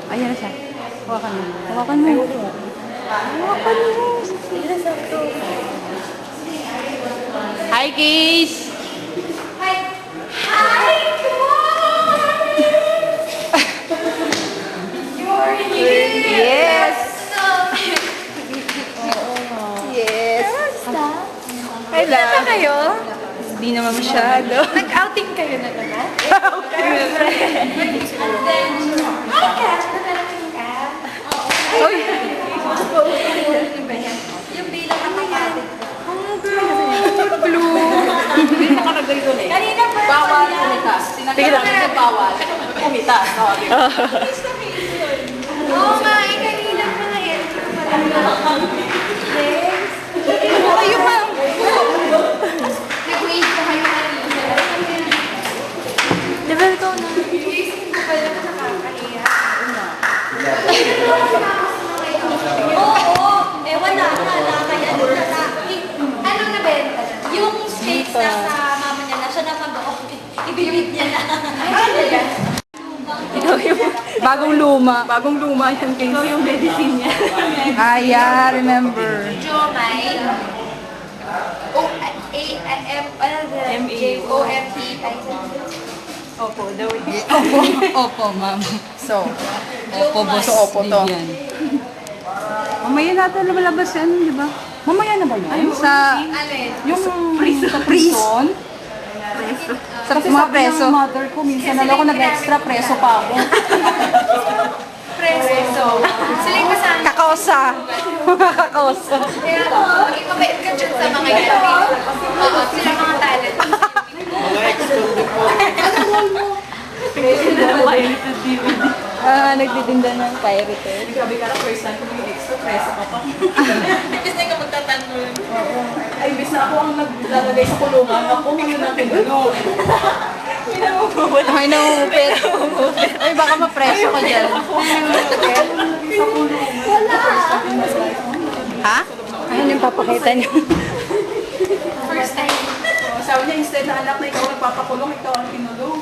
Ayan na siya. Hawakan mo. Hawakan mo. Hawakan mo. Hi, Kiss! Hi! Hi! Come on! You're here! Yes! Yes! Kamusta? Hello! Kamusta kayo? Hindi naman masyado. Nag-outing kayo na naman? And then, hi, Kat! Nagalating ka? Uy! Yung bilang ang yan. Blue! Hindi nakalagay doon eh. Kanina pa Bawal yan. kumitas. Tingnan. Tinagdagan na bawal. Kumitas. Oo nga, kanina pa na yan. Yes. Ay, yung ma'am! Nag-wait pa kayo kanina. Diba ikaw na? Gising ko pala sa kakahiya. Oo, ewan na, kaya doon na. Anong nabenta na? Yung steaks na sa mama niya na, siya na ibibig niya na. Ikaw yung bagong luma. Bagong luma yan. Ikaw yung medicine niya. Yeah, remember. Jomay. O-A-M-J-O-M-P. Opo, daw eh. Opo. Opo, ma'am. So, Opo, boss. So, opo to. Vivian. Mamaya natin lumalabas yan, di ba? Mamaya na ba yun? Sa... Alin? Yung sa prison. Sarap yung mga preso. Yung mother ko, minsan na lang ako nag-extra preso pa ako. Preso. Sila yung kasama. Kakausa. Mga kakausa. Kaya, maging mabait ka dyan sa mga gawin. Oo, sila mga talent. Nagtitinda ng pirated. grabe ka na first time kung yung extra preso ka pa. Kasi na ka magtatanong. Ay, bis na ako ang naglalagay sa kulungan. Ako ngayon ang tinulong. Ay, naumupit. Ay, baka mapreso ka dyan. Ha? Ayun yung papakita niyo. First time. Sabi niya, instead na anak na ikaw nagpapakulong, ikaw ang tinulong.